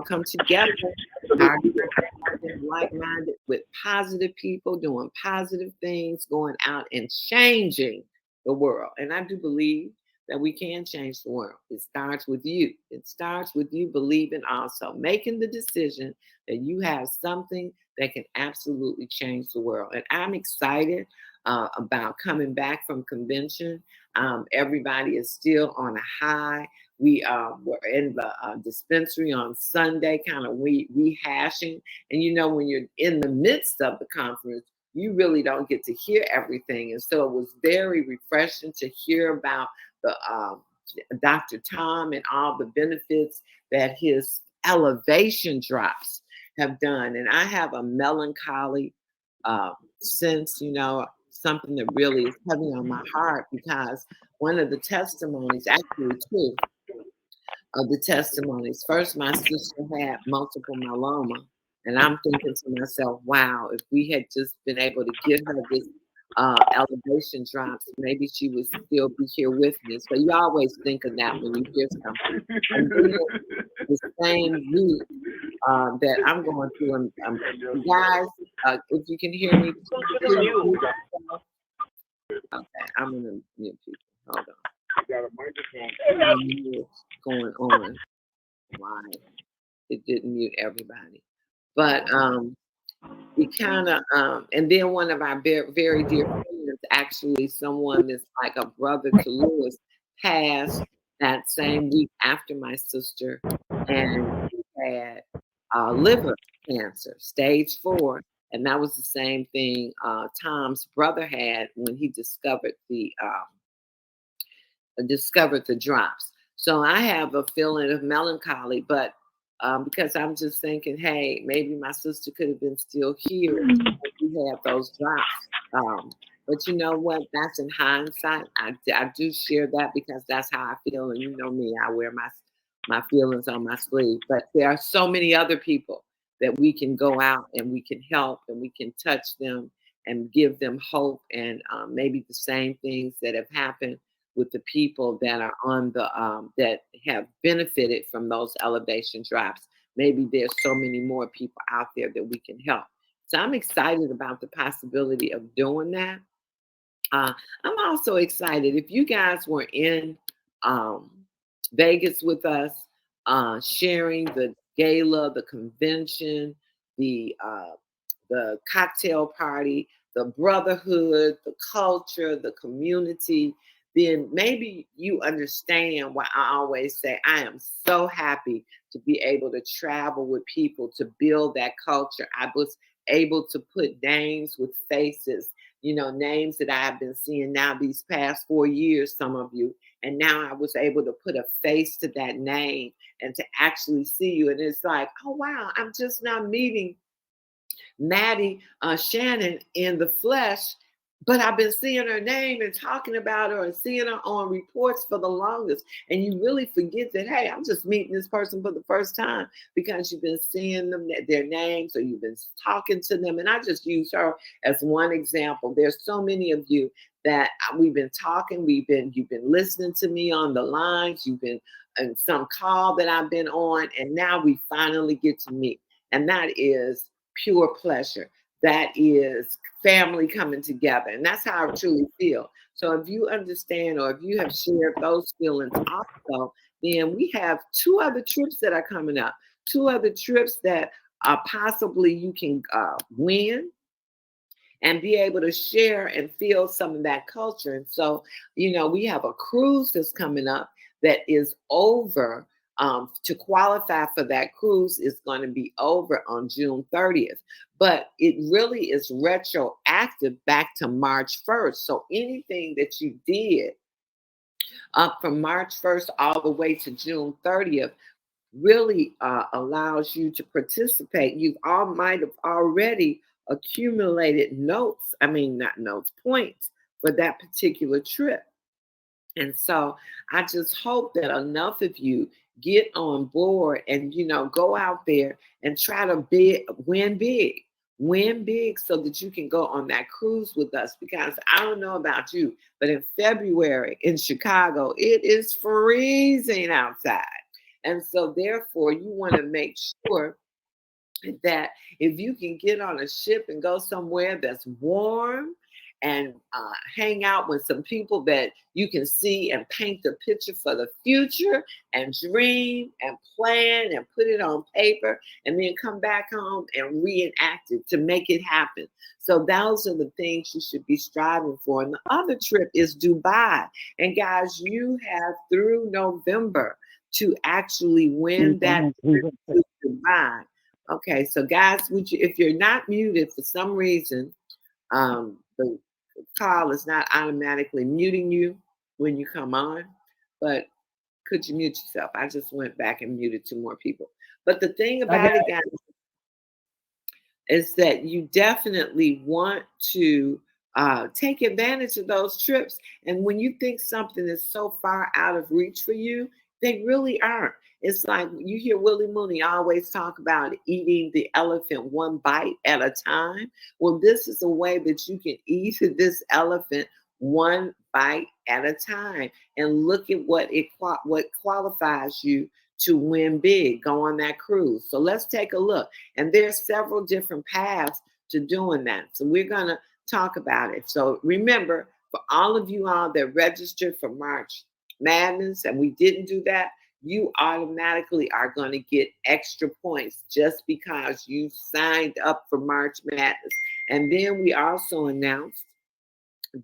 come together, our like-minded with positive people doing positive things, going out and changing the world. And I do believe that we can change the world. It starts with you. It starts with you believing, also making the decision that you have something that can absolutely change the world. And I'm excited about coming back from convention. Everybody is still on a high. We were in the dispensary on Sunday, kind of rehashing. And you know, when you're in the midst of the conference, you really don't get to hear everything. And so it was very refreshing to hear about the Dr. Tom and all the benefits that his elevation drops have done. And I have a melancholy sense, you know, something that really is heavy on my heart, because one of the testimonies, actually two of the testimonies. First, my sister had multiple myeloma, and I'm thinking to myself, wow, if we had just been able to give her this elevation drops, maybe she would still be here with me. So you always think of that when you hear something. And then the same week that I'm going through, guys, if you can hear me, please. Okay, I'm gonna mute people. Hold on. Got a microphone. What's going on? Why it didn't mute everybody? But we kind of and then one of our very, very dear friends, actually someone that's like a brother to Lewis, passed that same week after my sister, and he had liver cancer, stage 4. And that was the same thing Tom's brother had when he discovered the drops. So I have a feeling of melancholy, but because I'm just thinking, hey, maybe my sister could have been still here if we had those drops. But you know what? That's in hindsight. I do share that because that's how I feel. And you know me, I wear my feelings on my sleeve. But there are so many other people that we can go out and we can help and we can touch them and give them hope, and maybe the same things that have happened with the people that are on the that have benefited from those elevation drops. Maybe there's so many more people out there that we can help. So I'm excited about the possibility of doing that. I'm also excited if you guys were in um, Vegas with us, sharing the gala, the convention, the cocktail party, the brotherhood, the culture, the community. Then maybe you understand why I always say I am so happy to be able to travel with people to build that culture. I was able to put names with faces, you know, names that I've been seeing now these past 4 years, some of you. And now I was able to put a face to that name and to actually see you. And it's like, oh, wow, I'm just not meeting Maddie Shannon in the flesh, but I've been seeing her name and talking about her and seeing her on reports for the longest. And you really forget that, hey, I'm just meeting this person for the first time because you've been seeing them, their names, or you've been talking to them. And I just use her as one example. There's so many of you that we've been talking, you've been listening to me on the lines, you've been in some call that I've been on, and now we finally get to meet. And that is pure pleasure. That is family coming together. And that's how I truly feel. So if you understand, or if you have shared those feelings also, then we have 2 other trips that are coming up. 2 other trips that possibly you can win and be able to share and feel some of that culture. And so, you know, we have a cruise that's coming up that is over. To qualify for that cruise is going to be over on June 30th, but it really is retroactive back to March 1st. So anything that you did up from March 1st all the way to June 30th really allows you to participate. You all might have already accumulated not notes, points for that particular trip. And so I just hope that enough of you get on board and, you know, go out there and try to win big so that you can go on that cruise with us. Because I don't know about you, but in February in Chicago, it is freezing outside. And so therefore you want to make sure that if you can get on a ship and go somewhere that's warm and hang out with some people that you can see and paint the picture for the future and dream and plan and put it on paper and then come back home and reenact it to make it happen. So those are the things you should be striving for. And the other trip is Dubai. And guys, you have through November to actually win that trip to Dubai. Okay, so guys, if you're not muted for some reason, the call is not automatically muting you when you come on, but could you mute yourself? I just went back and muted 2 more people. But the thing about it, guys, is that you definitely want to take advantage of those trips. And when you think something is so far out of reach for you, they really aren't. It's like you hear Willie Mooney always talk about eating the elephant one bite at a time. Well, this is a way that you can eat this elephant one bite at a time and look at what qualifies you to win big, go on that cruise. So let's take a look. And there's several different paths to doing that. So we're going to talk about it. So remember, for all of you all that registered for March Madness and we didn't do that, you automatically are going to get extra points just because you signed up for March Madness. And then we also announced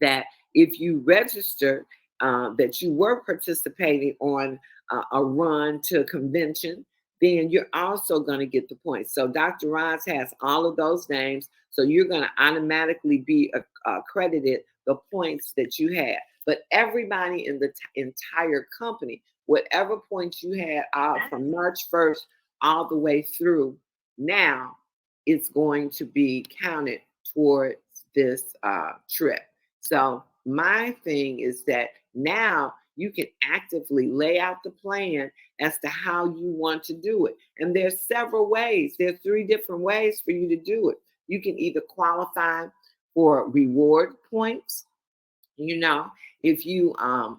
that if you register that you were participating on a run to a convention, then you're also going to get the points. So Dr. Roz has all of those names. So you're going to automatically be accredited the points that you had. But everybody in the entire company, whatever points you had from March 1st all the way through now, it's going to be counted towards this trip. So my thing is that now you can actively lay out the plan as to how you want to do it. And there's several ways. There's 3 different ways for you to do it. You can either qualify for reward points. You know, if you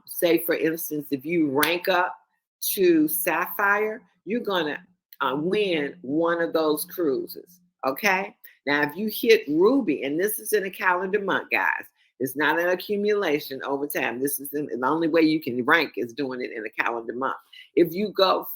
say, for instance, if you rank up to Sapphire, you're going to win one of those cruises. Okay. Now, if you hit Ruby, and this is in a calendar month, guys, it's not an accumulation over time. This is the only way you can rank is doing it in a calendar month. If you go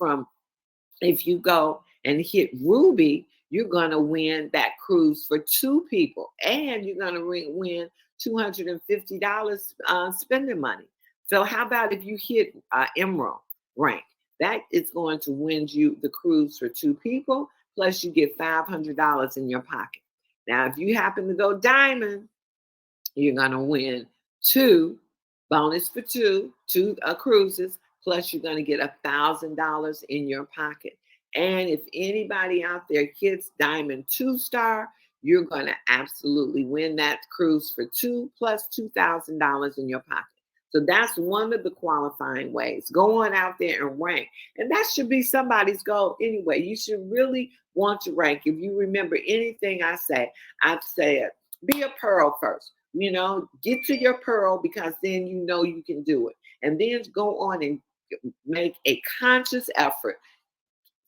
and hit Ruby, you're going to win that cruise for 2 people, and you're going to win $250 spending money. So how about if you hit Emerald rank? That is going to win you the cruise for 2 people, plus you get $500 in your pocket. Now, if you happen to go Diamond, you're going to win 2 bonus for 2 cruises, plus you're going to get $1,000 in your pocket. And if anybody out there hits Diamond 2-star, you're going to absolutely win that cruise for 2 plus $2,000 in your pocket. So that's one of the qualifying ways. Go on out there and rank. And that should be somebody's goal anyway. You should really want to rank. If you remember anything I say, I've said, be a pearl first. You know, get to your pearl because then you know you can do it. And then go on and make a conscious effort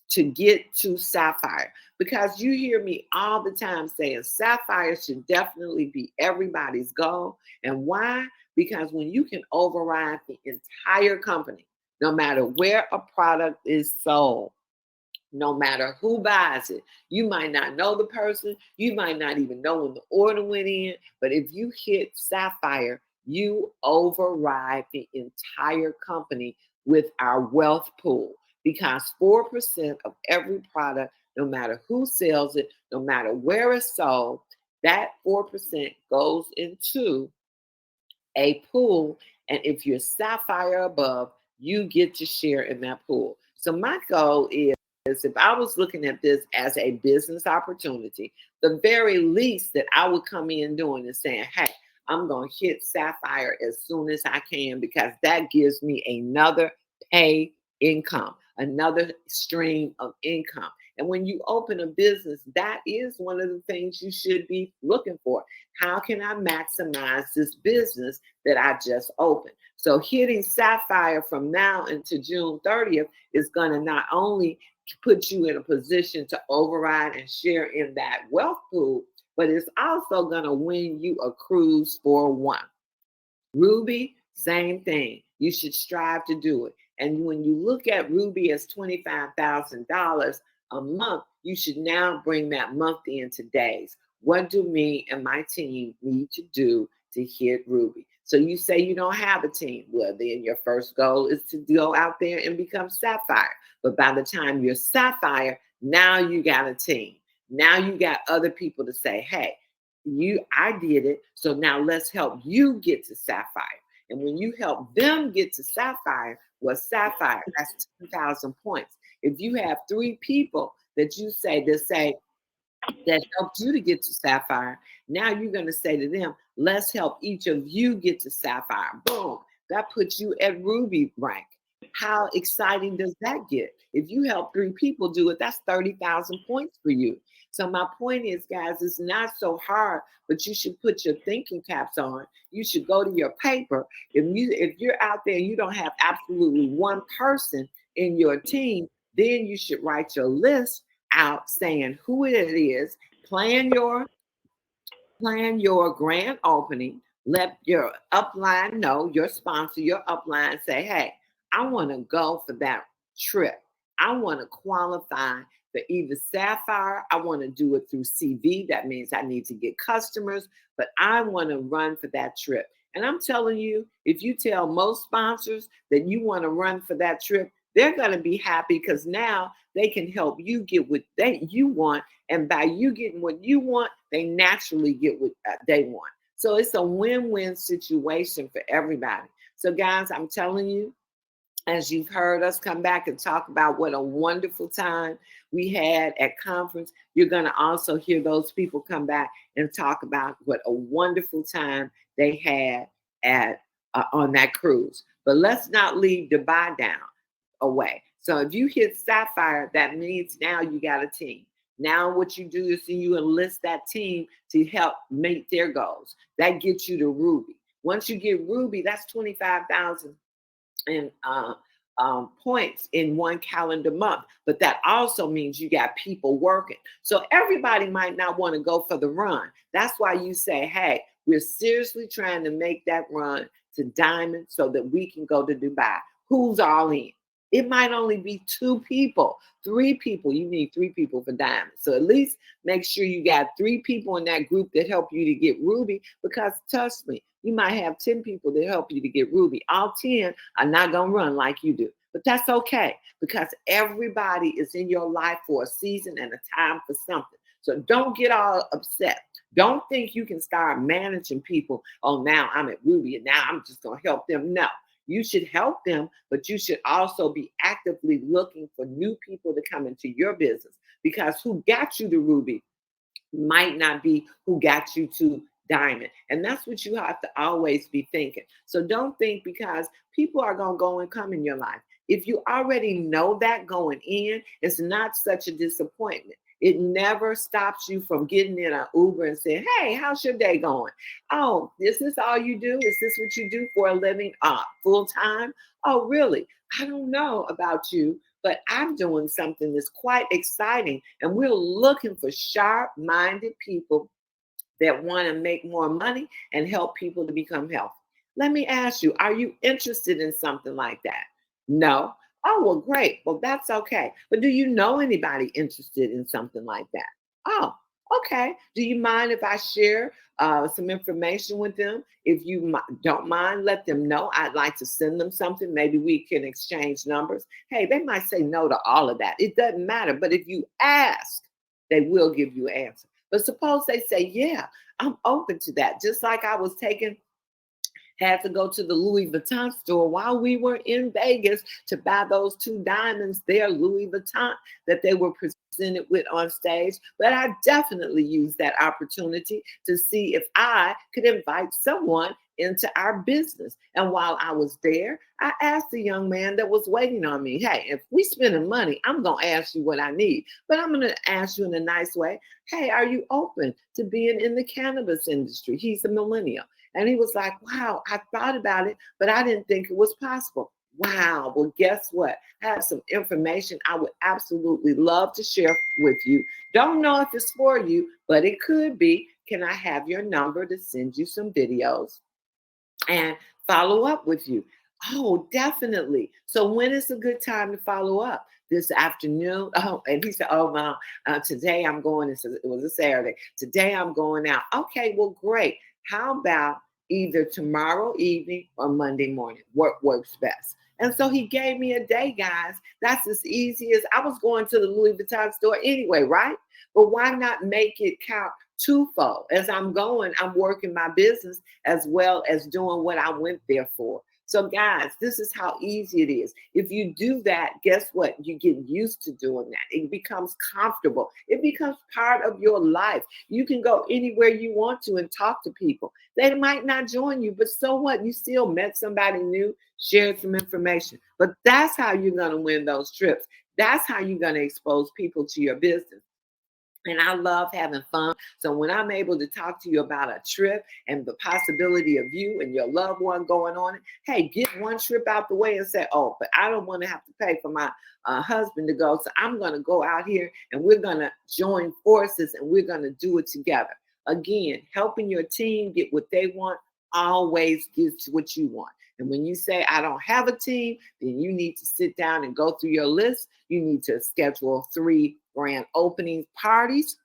to get to Sapphire, because you hear me all the time saying Sapphire should definitely be everybody's goal. And why? Because when you can override the entire company, no matter where a product is sold, no matter who buys it, you might not know the person, you might not even know when the order went in, but if you hit Sapphire, you override the entire company with our wealth pool. Because 4% of every product, no matter who sells it, no matter where it's sold, that 4% goes into a pool. And if you're Sapphire above, you get to share in that pool. So my goal is, if I was looking at this as a business opportunity, the very least that I would come in doing is saying, hey, I'm going to hit Sapphire as soon as I can, because that gives me another pay income, another stream of income. And when you open a business, that is one of the things you should be looking for. How can I maximize this business that I just opened? So hitting Sapphire from now into June 30th is going to not only put you in a position to override and share in that wealth pool, but it's also going to win you a cruise for one. Ruby, same thing. You should strive to do it. And when you look at Ruby as $25,000 a month, you should now bring that month into days. What do me and my team need to do to hit Ruby? So you say you don't have a team. Well, then your first goal is to go out there and become Sapphire. But by the time you're Sapphire, now you got a team. Now you got other people to say, hey, I did it. So now let's help you get to Sapphire. And when you help them get to Sapphire, well, Sapphire, that's 10,000 points. If you have 3 people that you say that helped you to get to Sapphire, now you're going to say to them, let's help each of you get to Sapphire. Boom. That puts you at Ruby rank. How exciting does that get? If you help 3 people do it, that's 30,000 points for you. So my point is, guys, it's not so hard, but you should put your thinking caps on. You should go to your paper. If you're out there and you don't have absolutely one person in your team, then you should write your list out saying who it is, plan your grand opening, let your upline know, your sponsor, your upline say, hey, I want to go for that trip. I want to qualify for either Sapphire. I want to do it through CV. That means I need to get customers, but I want to run for that trip. And I'm telling you, if you tell most sponsors that you want to run for that trip, they're going to be happy because now they can help you get what you want. And by you getting what you want, they naturally get what they want. So it's a win-win situation for everybody. So guys, I'm telling you, as you've heard us come back and talk about what a wonderful time we had at conference, you're going to also hear those people come back and talk about what a wonderful time they had at on that cruise. But let's not leave the buy down away. So if you hit Sapphire, that means now you got a team. Now what you do is you enlist that team to help meet their goals. That gets you to Ruby. Once you get Ruby, that's 25,000 and points in one calendar month. But that also means you got people working. So everybody might not want to go for the run. That's why you say, hey, we're seriously trying to make that run to Diamond so that we can go to Dubai. Who's all in? It might only be 2 people, 3 people. You need 3 people for Diamond. So at least make sure you got 3 people in that group that help you to get Ruby, because trust me, you might have 10 people that help you to get Ruby. All 10 are not going to run like you do. But that's okay, because everybody is in your life for a season and a time for something. So don't get all upset. Don't think you can start managing people. Oh, now I'm at Ruby and now I'm just going to help them. No. You should help them, but you should also be actively looking for new people to come into your business, because who got you to Ruby might not be who got you to Diamond. And that's what you have to always be thinking. So don't think because people are going to go and come in your life. If you already know that going in, it's not such a disappointment. It never stops you from getting in an Uber and saying, hey, how's your day going? Oh, is this all you do? Is this what you do for a living? Full time? Oh, really? I don't know about you, but I'm doing something that's quite exciting. And we're looking for sharp-minded people that want to make more money and help people to become healthy. Let me ask you, are you interested in something like that? No. Oh, well, great. Well, that's okay. But do you know anybody interested in something like that? Oh, okay. Do you mind if I share some information with them? If you don't mind, let them know. I'd like to send them something. Maybe we can exchange numbers. Hey, they might say no to all of that. It doesn't matter. But if you ask, they will give you an answer. But suppose they say, yeah, I'm open to that. Just like I was had to go to the Louis Vuitton store while we were in Vegas to buy those 2 diamonds there, Louis Vuitton, that they were presented with on stage, but I definitely used that opportunity to see if I could invite someone into our business. And while I was there, I asked the young man that was waiting on me, hey, if we spending money, I'm going to ask you what I need, but I'm going to ask you in a nice way. Hey, are you open to being in the cannabis industry? He's a millennial. And he was like, wow, I thought about it, but I didn't think it was possible. Wow. Well, guess what? I have some information I would absolutely love to share with you. Don't know if it's for you, but it could be. Can I have your number to send you some videos and follow up with you? Oh, definitely. So when is a good time to follow up? This afternoon. Oh, and he said, oh, Mom, today I'm going. It was a Saturday. Today I'm going out. Okay, well, great. How about either tomorrow evening or Monday morning? What works best? And so he gave me a day, guys. That's as easy as I was going to the Louis Vuitton store anyway, right? But why not make it count twofold? As I'm going, I'm working my business as well as doing what I went there for. So, guys, this is how easy it is. If you do that, guess what? You get used to doing that. It becomes comfortable. It becomes part of your life. You can go anywhere you want to and talk to people. They might not join you, but so what? You still met somebody new, shared some information. But that's how you're going to win those trips. That's how you're going to expose people to your business. And I love having fun. So when I'm able to talk to you about a trip and the possibility of you and your loved one going on it, hey, get one trip out the way and say, oh, but I don't want to have to pay for my husband to go. So I'm going to go out here and we're going to join forces and we're going to do it together. Again, helping your team get what they want always gives what you want. And when you say, I don't have a team, then you need to sit down and go through your list. You need to schedule 3 grand opening parties.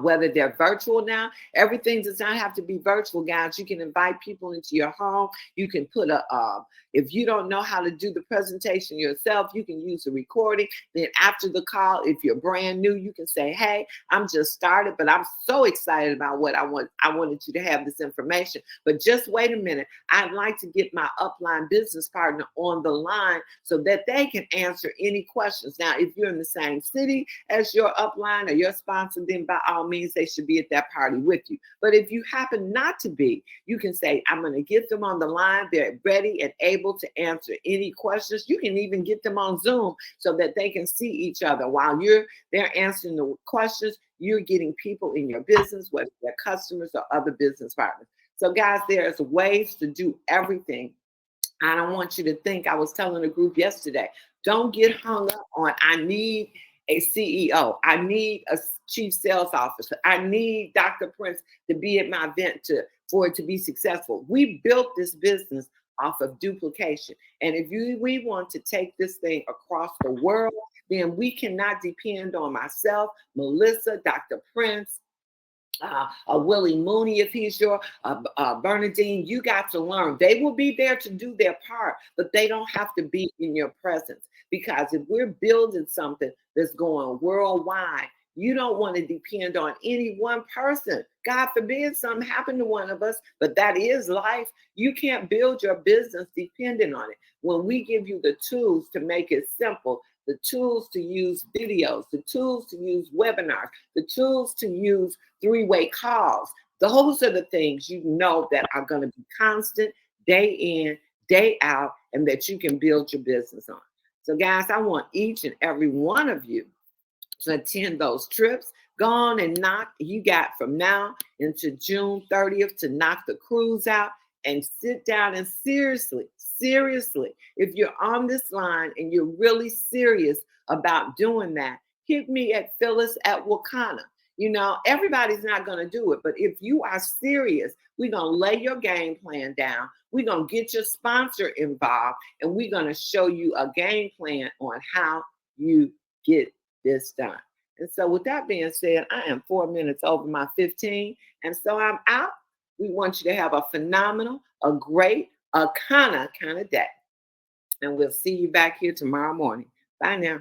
Whether they're virtual now, everything does not have to be virtual, guys. You can invite people into your home. You can put if you don't know how to do the presentation yourself, you can use a recording. Then after the call, if you're brand new, you can say, hey, I'm just started, but I'm so excited about what I want. I wanted you to have this information, but just wait a minute. I'd like to get my upline business partner on the line so that they can answer any questions. Now, if you're in the same city as your upline or your sponsor, then by all means, they should be at that party with you. But if you happen not to be, you can say, I'm going to get them on the line. They're ready and able to answer any questions. You can even get them on Zoom so that they can see each other while they're answering the questions. You're getting people in your business, whether they're customers or other business partners. So guys, there's ways to do everything. I don't want you to think, I was telling a group yesterday, don't get hung up on, I need a CEO. I need a chief sales officer. I need Dr. Prince to be at my event for it to be successful. We built this business off of duplication. And if we want to take this thing across the world, then we cannot depend on myself, Melissa, Dr. Prince, Willie Mooney, if he's your Bernadine. You got to learn. They will be there to do their part, but they don't have to be in your presence. Because if we're building something that's going worldwide, you don't want to depend on any one person. God forbid something happened to one of us, but that is life. You can't build your business depending on it. When we give you the tools to make it simple, the tools to use videos, the tools to use webinars, the tools to use 3-way calls, those are the things you know that are going to be constant, day in, day out, and that you can build your business on. So guys, I want each and every one of you to attend those trips. Go on and knock. You got from now into June 30th to knock the cruise out and sit down and seriously, if you're on this line and you're really serious about doing that, hit me at Phyllis at Wakana. You know, everybody's not going to do it, but if you are serious, we're going to lay your game plan down. We're going to get your sponsor involved, and we're going to show you a game plan on how you get this done. And so with that being said, I am 4 minutes over my 15, and so I'm out. We want you to have a phenomenal, a great, a kind of day. And we'll see you back here tomorrow morning. Bye now.